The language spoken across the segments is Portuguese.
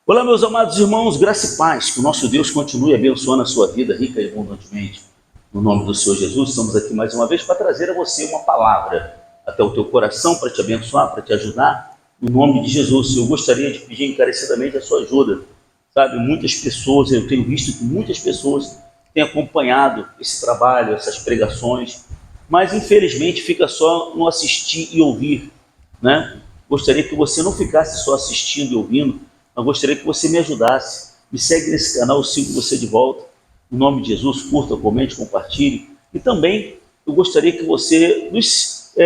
Olá, meus amados irmãos, graça e paz, que o nosso Deus continue abençoando a sua vida rica e abundantemente. No nome do Senhor Jesus, estamos aqui mais uma vez para trazer a você uma palavra até o teu coração, para te abençoar, para te ajudar. No nome de Jesus, eu gostaria de pedir encarecidamente a sua ajuda. Sabe, muitas pessoas, eu tenho visto que muitas pessoas têm acompanhado esse trabalho, essas pregações, mas infelizmente fica só no assistir e ouvir, né? Gostaria que você não ficasse só assistindo e ouvindo, mas gostaria que você me ajudasse. Me segue nesse canal, eu sigo você de volta. Em nome de Jesus, curta, comente, compartilhe. E também eu gostaria que você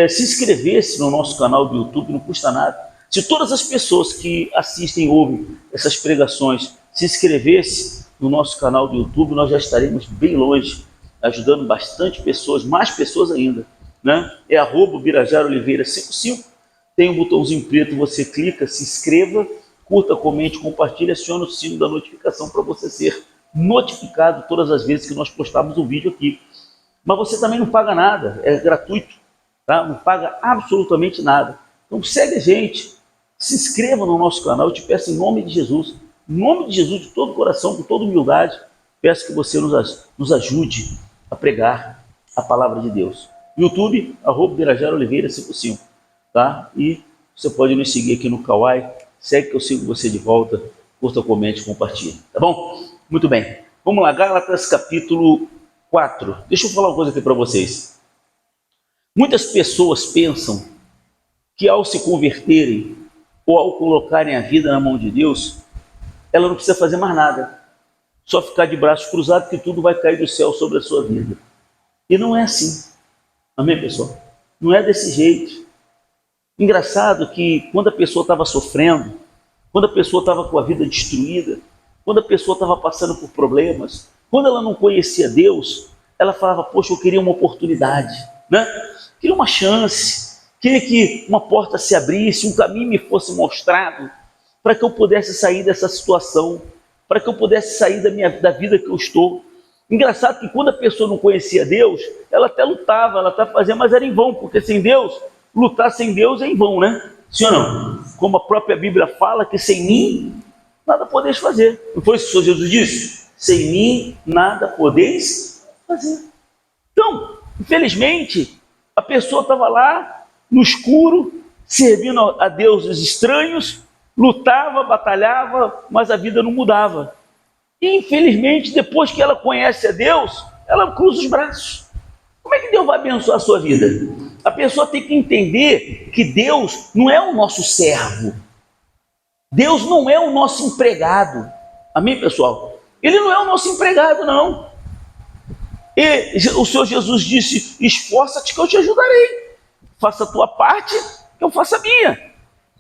se inscrevesse no nosso canal do YouTube, não custa nada. Se todas as pessoas que assistem e ouvem essas pregações se inscrevessem no nosso canal do YouTube, nós já estaremos bem longe, ajudando bastante pessoas, mais pessoas ainda, né? É @BirajarOliveira55. Tem um botãozinho preto, você clica, se inscreva, curta, comente, compartilhe, acione o sino da notificação para você ser notificado todas as vezes que nós postarmos um vídeo aqui. Mas você também não paga nada, é gratuito, tá? Não paga absolutamente nada. Então segue a gente, se inscreva no nosso canal, eu te peço em nome de Jesus, de todo coração, com toda humildade, peço que você nos ajude a pregar a palavra de Deus. YouTube, @BirajarOliveira55, tá? E você pode nos seguir aqui no Kawai, segue que eu sigo você de volta, curta, comente, compartilhe, tá bom? Muito bem, vamos lá, Gálatas capítulo 4. Deixa eu falar uma coisa aqui para vocês. Muitas pessoas pensam que ao se converterem ou ao colocarem a vida na mão de Deus, ela não precisa fazer mais nada, só ficar de braços cruzados que tudo vai cair do céu sobre a sua vida. E não é assim, amém, pessoal? Não é desse jeito. Engraçado que quando a pessoa estava sofrendo, quando a pessoa estava com a vida destruída, quando a pessoa estava passando por problemas, quando ela não conhecia Deus, ela falava, poxa, eu queria uma oportunidade, né? Queria uma chance, queria que uma porta se abrisse, um caminho me fosse mostrado, para que eu pudesse sair dessa situação, para que eu pudesse sair da vida que eu estou. Engraçado que quando a pessoa não conhecia Deus, ela até lutava, ela até fazia, mas era em vão, porque sem Deus, lutar sem Deus é em vão, né? Sim ou não? Como a própria Bíblia fala, que sem mim nada podeis fazer. Não foi isso que o Senhor Jesus disse? Sem mim nada podeis fazer. Então, infelizmente, a pessoa estava lá no escuro, servindo a deuses estranhos, lutava, batalhava, mas a vida não mudava. E infelizmente, depois que ela conhece a Deus, ela cruza os braços. Como é que Deus vai abençoar a sua vida? A pessoa tem que entender que Deus não é o nosso servo. Deus não é o nosso empregado. Amém, pessoal? Ele não é o nosso empregado, não. E o Senhor Jesus disse, esforça-te que eu te ajudarei. Faça a tua parte, que eu faça a minha.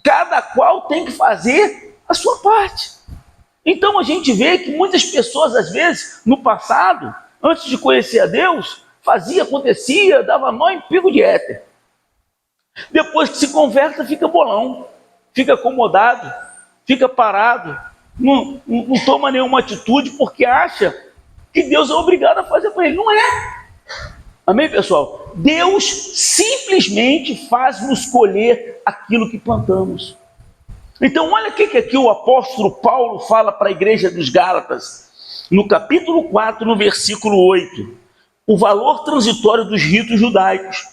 Cada qual tem que fazer a sua parte. Então a gente vê que muitas pessoas, às vezes, no passado, antes de conhecer a Deus, fazia, acontecia, dava nó em pingo de éter. Depois que se converte, fica bolão, fica acomodado, fica parado, não toma nenhuma atitude porque acha que Deus é obrigado a fazer para ele. Não é. Amém, pessoal? Deus simplesmente faz-nos colher aquilo que plantamos. Então, olha o que aqui o apóstolo Paulo fala para a igreja dos Gálatas, no capítulo 4, no versículo 8. O valor transitório dos ritos judaicos.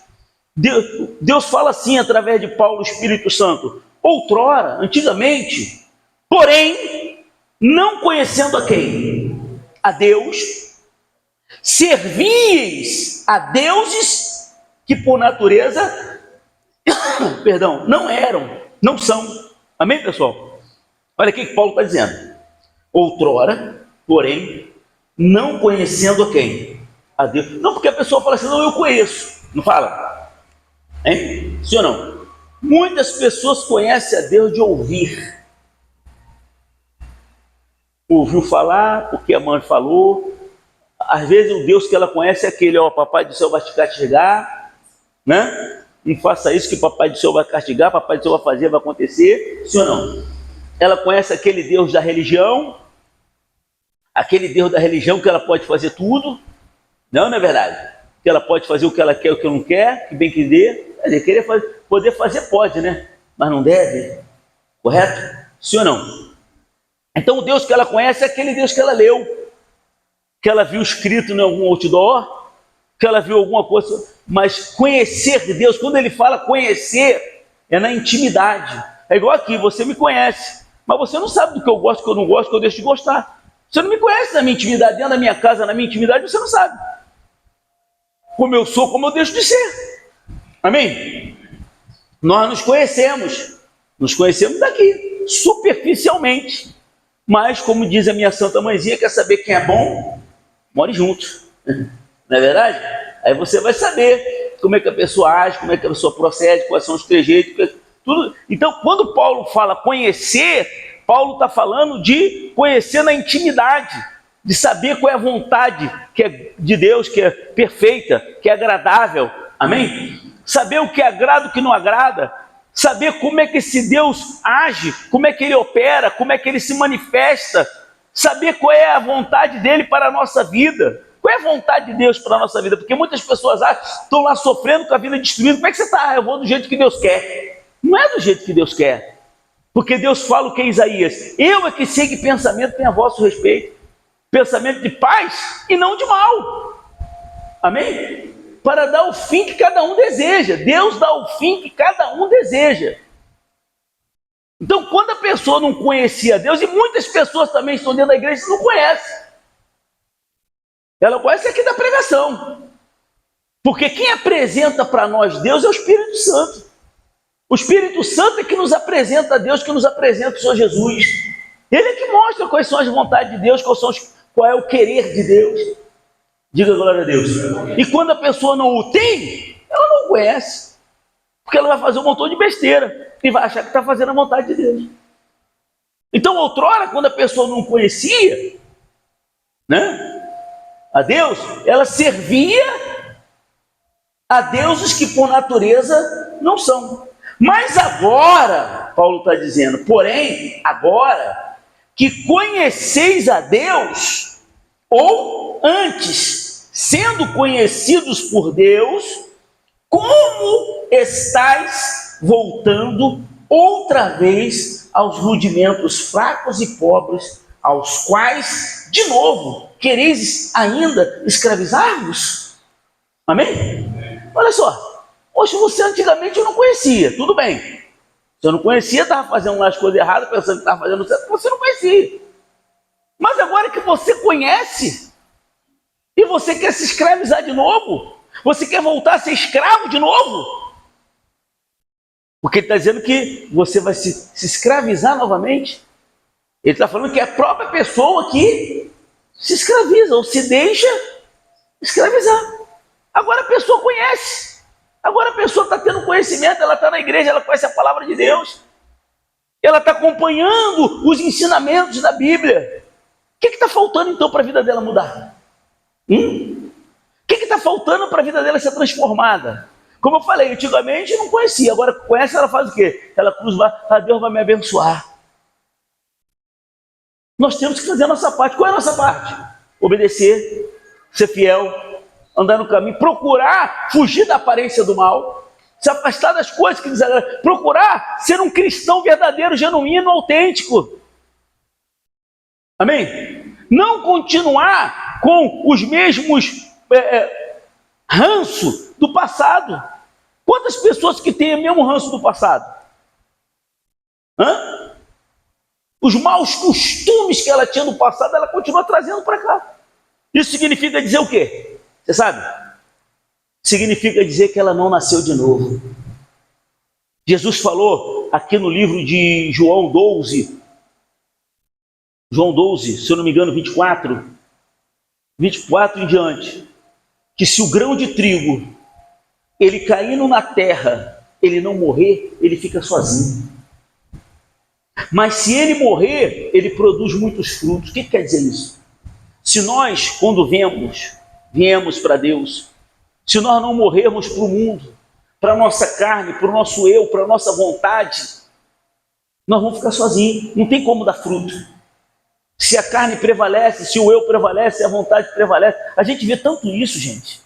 Deus fala assim através de Paulo, Espírito Santo. Outrora, antigamente, porém, não conhecendo a quem? A Deus, servieis a deuses que por natureza, não eram, não são. Amém, pessoal? Olha aqui que Paulo está dizendo. Outrora, porém, não conhecendo a quem? A Deus. Não, porque a pessoa fala assim, não, eu conheço. Não fala? Hein? Sim ou não? Muitas pessoas conhecem a Deus de ouvir. Ouviu falar, porque a mãe falou. Às vezes o Deus que ela conhece é aquele, ó, papai do céu vai te castigar, né? Não faça isso que papai do céu vai castigar, papai do céu vai fazer, vai acontecer. Sim ou não? Ela conhece aquele Deus da religião, aquele Deus da religião que ela pode fazer tudo. Não é verdade? Que ela pode fazer o que ela quer, o que ela não quer, que bem que dê. Quer dizer, querer fazer, poder fazer pode, né? Mas não deve. Correto? Sim ou não? Então o Deus que ela conhece é aquele Deus que ela leu, que ela viu escrito em algum outdoor, que ela viu alguma coisa. Mas conhecer Deus, quando ele fala conhecer, é na intimidade. É igual aqui, você me conhece, mas você não sabe do que eu gosto, do que eu não gosto, do que eu deixo de gostar. Você não me conhece na minha intimidade, dentro da minha casa, na minha intimidade, você não sabe como eu sou, como eu deixo de ser. Amém? Nós nos conhecemos daqui, superficialmente. Mas, como diz a minha santa mãezinha, quer saber quem é bom? More junto. Não é verdade? Aí você vai saber como é que a pessoa age, como é que a pessoa procede, quais são os trejeitos, tudo. Então, quando Paulo fala conhecer, Paulo está falando de conhecer na intimidade, de saber qual é a vontade que é de Deus, que é perfeita, que é agradável. Amém? Saber o que agrada e o que não agrada. Saber como é que esse Deus age, como é que ele opera, como é que ele se manifesta. Saber qual é a vontade dele para a nossa vida. Qual é a vontade de Deus para a nossa vida? Porque muitas pessoas estão lá sofrendo com a vida destruída. Como é que você está? Eu vou do jeito que Deus quer. Não é do jeito que Deus quer. Porque Deus fala o que é Isaías. Eu é que sei que pensamento tem a vosso respeito. Pensamento de paz e não de mal. Amém? Para dar o fim que cada um deseja. Deus dá o fim que cada um deseja. Então, quando a pessoa não conhecia Deus, e muitas pessoas também estão dentro da igreja e não conhecem. Ela conhece aqui da pregação. Porque quem apresenta para nós Deus é o Espírito Santo. O Espírito Santo é que nos apresenta a Deus, que nos apresenta o Senhor Jesus. Ele é que mostra quais são as vontades de Deus, qual é o querer de Deus. Diga glória a Deus. E quando a pessoa não o tem, ela não conhece. Porque ela vai fazer um montão de besteira e vai achar que está fazendo a vontade de Deus. Então, outrora, quando a pessoa não conhecia, a Deus, ela servia a deuses que por natureza não são. Mas agora, Paulo está dizendo, porém, agora que conheceis a Deus, ou antes, sendo conhecidos por Deus, como estáis voltando outra vez aos rudimentos fracos e pobres, aos quais, de novo, quereis ainda escravizar-vos? Amém? Olha só, poxa, você antigamente eu não conhecia, tudo bem. Se eu não conhecia, estava fazendo as coisas erradas, pensando que estava fazendo certo, você não conhecia. Mas agora que você conhece, e você quer se escravizar de novo, você quer voltar a ser escravo de novo, porque ele está dizendo que você vai se escravizar novamente. Ele está falando que é a própria pessoa que se escraviza, ou se deixa escravizar. Agora a pessoa conhece, agora a pessoa está tendo conhecimento, ela está na igreja, ela conhece a palavra de Deus, ela está acompanhando os ensinamentos da Bíblia. O que está faltando então para a vida dela mudar? O que está faltando para a vida dela ser transformada? Como eu falei, antigamente eu não conhecia, agora conhece, ela faz o quê? Ela cruza, Deus vai me abençoar. Nós temos que fazer a nossa parte. Qual é a nossa parte? Obedecer, ser fiel, andar no caminho, procurar fugir da aparência do mal, se afastar das coisas que desagradam, procurar ser um cristão verdadeiro, genuíno, autêntico. Amém? Não continuar com os mesmos ranço do passado. Quantas pessoas que têm o mesmo ranço do passado? Os maus costumes que ela tinha no passado, ela continua trazendo para cá. Isso significa dizer o quê? Você sabe? Significa dizer que ela não nasceu de novo. Jesus falou aqui no livro de João 12, se eu não me engano, 24 em diante, que se o grão de trigo, ele caindo na terra, ele não morrer, ele fica sozinho. Mas se ele morrer, ele produz muitos frutos. O que quer dizer isso? Se nós, quando viemos para Deus, se nós não morrermos para o mundo, para a nossa carne, para o nosso eu, para a nossa vontade, nós vamos ficar sozinhos, não tem como dar fruto. Se a carne prevalece, se o eu prevalece, se a vontade prevalece. A gente vê tanto isso, gente.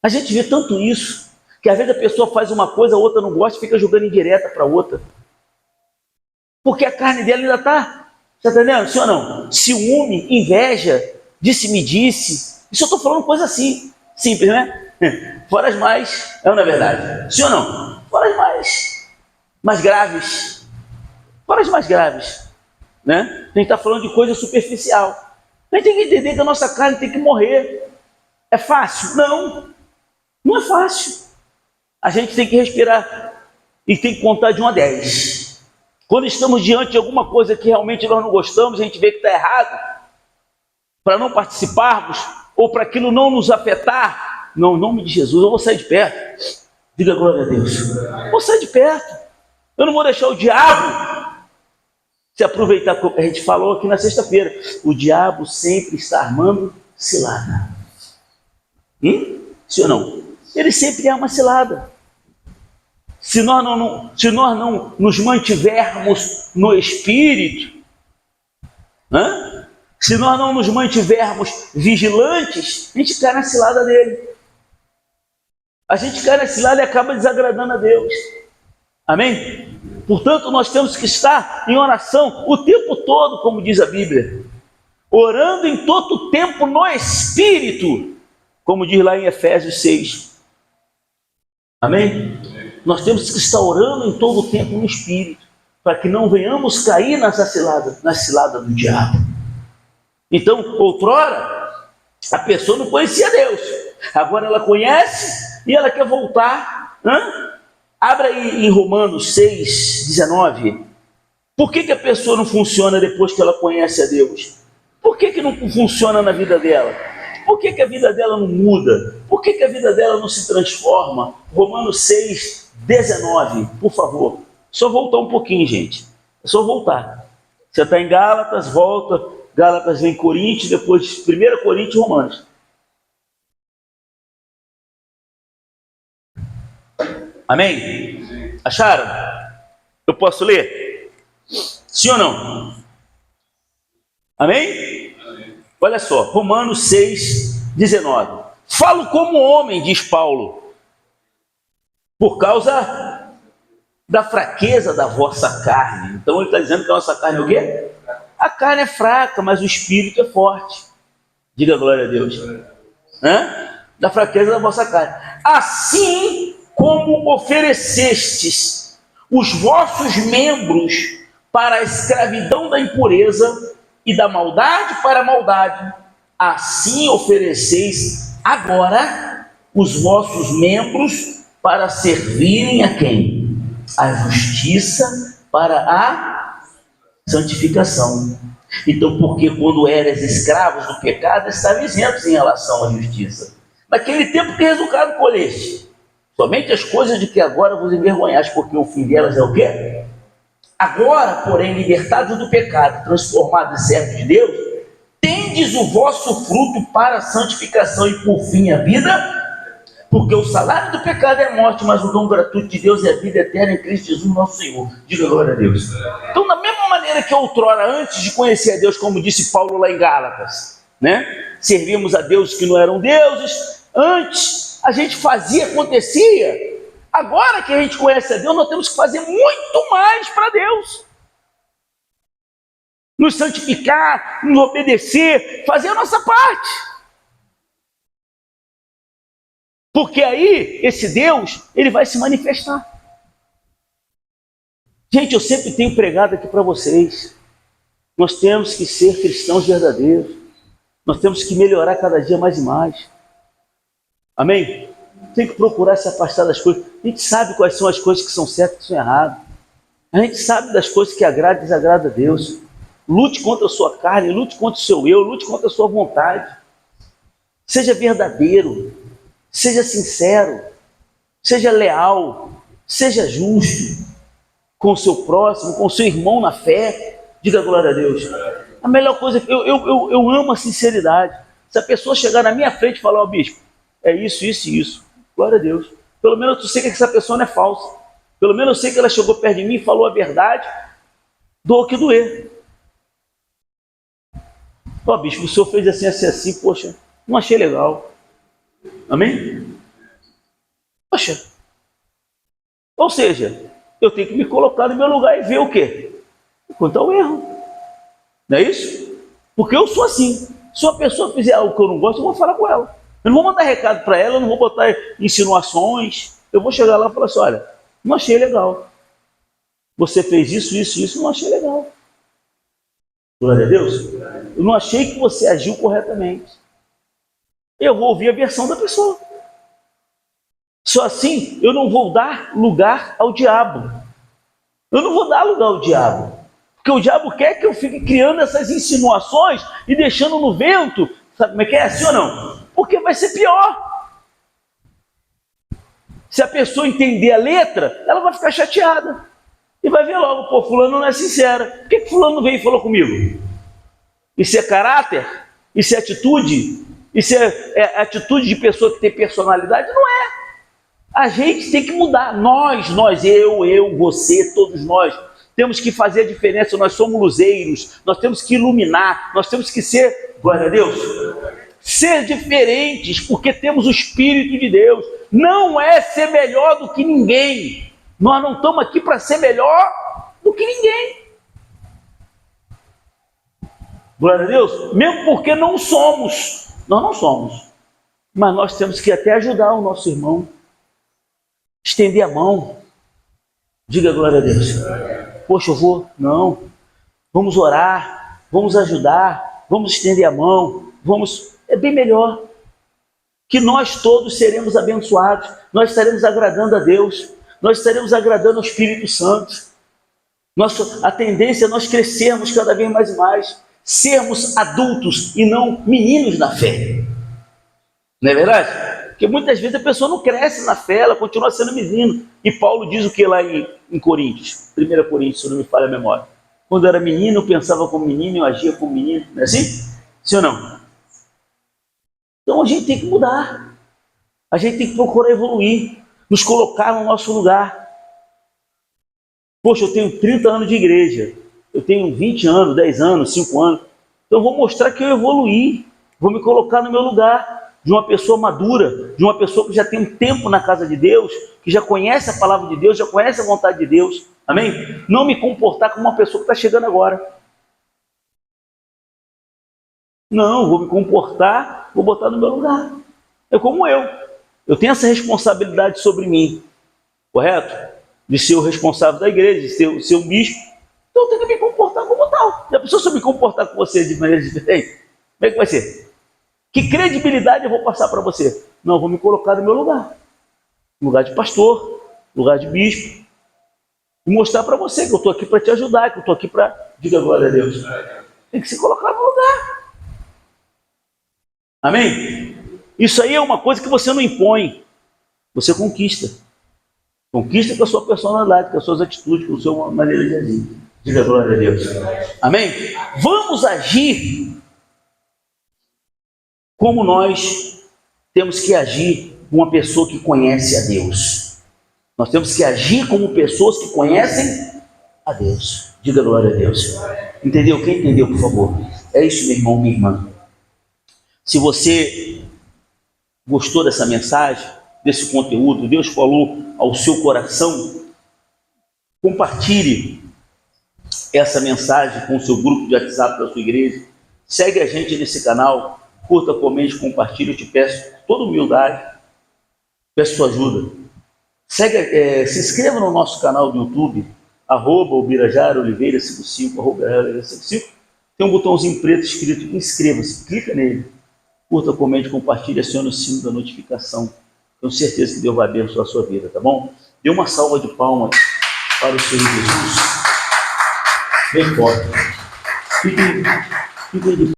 A gente vê tanto isso, que às vezes a pessoa faz uma coisa, a outra não gosta e fica jogando indireta para a outra. Porque a carne dela ainda está Está entendendo? Sim ou não? Ciúme, inveja, disse-me-disse. Isso eu estou falando coisa assim, simples, né? Fora as mais, não é verdade? Sim ou não? Fora as mais graves. Fora as mais graves, né? A gente está falando de coisa superficial. A gente tem que entender que a nossa carne tem que morrer. É fácil? Não, não é fácil. A gente tem que respirar e tem que contar de 1 a 10. Quando estamos diante de alguma coisa que realmente nós não gostamos, a gente vê que está errado, para não participarmos, ou para aquilo não nos afetar, não, em nome de Jesus, eu vou sair de perto. Diga glória a Deus. Vou sair de perto. Eu não vou deixar o diabo se aproveitar, como a gente falou aqui na sexta-feira. O diabo sempre está armando cilada. Sim ou não? Ele sempre é uma cilada. Se nós não nos mantivermos no Espírito, se nós não nos mantivermos vigilantes, a gente cai na cilada dele. A gente cai na cilada e acaba desagradando a Deus. Amém? Portanto, nós temos que estar em oração o tempo todo, como diz a Bíblia. Orando em todo o tempo no Espírito, como diz lá em Efésios 6. Amém? Nós temos que estar orando em todo o tempo no Espírito, para que não venhamos cair na cilada do diabo. Então, outrora, a pessoa não conhecia Deus. Agora ela conhece e ela quer voltar. Abra aí em Romanos 6, 19. Por que a pessoa não funciona depois que ela conhece a Deus? Por que não funciona na vida dela? Por que a vida dela não muda? Por que a vida dela não se transforma? Romanos 6, 19, por favor. Só voltar um pouquinho, gente. É só voltar. Você está em Gálatas, volta. Gálatas vem Coríntios, depois 1 Coríntios e Romanos. Amém? Acharam? Eu posso ler? Sim ou não? Amém? Olha só, Romanos 6, 19. Falo como homem, diz Paulo, por causa da fraqueza da vossa carne. Então ele está dizendo que a nossa carne é o quê? A carne é fraca, mas o espírito é forte. Diga glória a Deus. Da fraqueza da vossa carne. Assim como oferecestes os vossos membros para a escravidão da impureza e da maldade para a maldade, assim ofereceis agora os vossos membros para servirem a quem? A justiça para a santificação. Então, porque quando eras escravos do pecado, estavam isentos em relação à justiça. Naquele tempo, que resultado colheste? Somente as coisas de que agora vos envergonhais, porque o fim delas é o quê? Agora, porém, libertados do pecado, transformados em servos de Deus, tendes o vosso fruto para a santificação e por fim a vida, porque o salário do pecado é a morte, mas o dom gratuito de Deus é a vida eterna em Cristo Jesus, nosso Senhor. Diga glória a Deus. Então, da mesma maneira que outrora, antes de conhecer a Deus, como disse Paulo lá em Gálatas, servimos a deuses que não eram deuses, antes a gente fazia, acontecia. Agora que a gente conhece a Deus, nós temos que fazer muito mais para Deus. Nos santificar, nos obedecer, fazer a nossa parte. Porque aí, esse Deus, ele vai se manifestar. Gente, eu sempre tenho pregado aqui para vocês. Nós temos que ser cristãos verdadeiros. Nós temos que melhorar cada dia mais e mais. Amém? Tem que procurar se afastar das coisas. A gente sabe quais são as coisas que são certas e que são erradas. A gente sabe das coisas que agradam e desagradam a Deus. Lute contra a sua carne, lute contra o seu eu, lute contra a sua vontade. Seja verdadeiro, seja sincero, seja leal, seja justo com o seu próximo, com o seu irmão na fé. Diga glória a Deus. A melhor coisa, eu amo a sinceridade. Se a pessoa chegar na minha frente e falar, ó bispo, é isso, isso e isso, glória a Deus. Pelo menos eu sei que essa pessoa não é falsa. Pelo menos eu sei que ela chegou perto de mim e falou a verdade, doa que doer. Ó bispo, o senhor fez assim, assim, assim, poxa, não achei legal. Amém? Poxa. Ou seja, eu tenho que me colocar no meu lugar e ver o quê? Quanto ao erro. Não é isso? Porque eu sou assim. Se uma pessoa fizer algo que eu não gosto, eu vou falar com ela. Eu não vou mandar recado para ela, eu não vou botar insinuações. Eu vou chegar lá e falar assim, olha, não achei legal. Você fez isso, não achei legal. Glória a Deus. Eu não achei que você agiu corretamente. Eu vou ouvir a versão da pessoa. Só assim, eu não vou dar lugar ao diabo. Eu não vou dar lugar ao diabo. Porque o diabo quer que eu fique criando essas insinuações e deixando no vento. Sabe como é que é? Assim ou não? Porque vai ser pior. Se a pessoa entender a letra, ela vai ficar chateada. E vai ver logo, pô, fulano não é sincera. Por que fulano não veio e falou comigo? Isso é caráter? Isso é atitude? Isso é atitude de pessoa que tem personalidade? Não é. A gente tem que mudar. Nós, eu, você, todos nós, temos que fazer a diferença. Nós somos luzeiros, nós temos que iluminar, nós temos que ser, glória a Deus, ser diferentes, porque temos o Espírito de Deus. Não é ser melhor do que ninguém. Nós não estamos aqui para ser melhor do que ninguém. Glória a Deus. Mesmo porque não somos. Nós não somos. Mas nós temos que até ajudar o nosso irmão. Estender a mão. Diga glória a Deus. Poxa, eu vou. Não. Vamos orar. Vamos ajudar. Vamos estender a mão. Vamos. É bem melhor. Que nós todos seremos abençoados. Nós estaremos agradando a Deus. Nós estaremos agradando ao Espírito Santo. A tendência é nós crescermos cada vez mais e mais. Sermos adultos e não meninos na fé. Não é verdade? Porque muitas vezes a pessoa não cresce na fé, ela continua sendo menino. E Paulo diz o que lá em Coríntios? 1 Coríntios, se não me falha a memória. Quando eu era menino, eu pensava como menino, eu agia como menino. Não é assim? Sim ou não? Então a gente tem que mudar. A gente tem que procurar evoluir. Nos colocar no nosso lugar. Poxa, eu tenho 30 anos de igreja. Eu tenho 20 anos, 10 anos, 5 anos. Então eu vou mostrar que eu evoluí. Vou me colocar no meu lugar. De uma pessoa madura, de uma pessoa que já tem um tempo na casa de Deus, que já conhece a palavra de Deus, já conhece a vontade de Deus. Amém? Não me comportar como uma pessoa que está chegando agora. Não, vou me comportar, vou botar no meu lugar. É como eu. Eu tenho essa responsabilidade sobre mim. Correto? De ser o responsável da igreja, de ser um bispo. Então eu tenho que me comportar como tal. Já pensou se eu me comportar com você de maneira diferente? Como é que vai ser? Que credibilidade eu vou passar para você? Não, eu vou me colocar no meu lugar. No lugar de pastor, no lugar de bispo. E mostrar para você que eu estou aqui para te ajudar, que eu estou aqui para... Diga glória a Deus. Tem que se colocar no lugar. Amém? Isso aí é uma coisa que você não impõe. Você conquista. Conquista com a sua personalidade, com as suas atitudes, com a sua maneira de agir. Diga glória a Deus. Amém? Vamos agir como nós temos que agir com uma pessoa que conhece a Deus. Nós temos que agir como pessoas que conhecem a Deus. Diga glória a Deus. Entendeu? Quem entendeu, por favor? É isso, meu irmão, minha irmã. Se você gostou dessa mensagem, desse conteúdo, Deus falou ao seu coração, compartilhe essa mensagem com o seu grupo de WhatsApp da sua igreja. Segue a gente nesse canal. Curta, comente, compartilhe, eu te peço, com toda humildade, peço sua ajuda. Se inscreva no nosso canal do YouTube, @Ubirajara_Oliveira55, tem um botãozinho preto escrito inscreva-se, clica nele, curta, comente, compartilhe, acione o sino da notificação. Tenho certeza que Deus vai abençoar a sua vida, tá bom? Dê uma salva de palmas para o Senhor Jesus. Bem forte. Fique de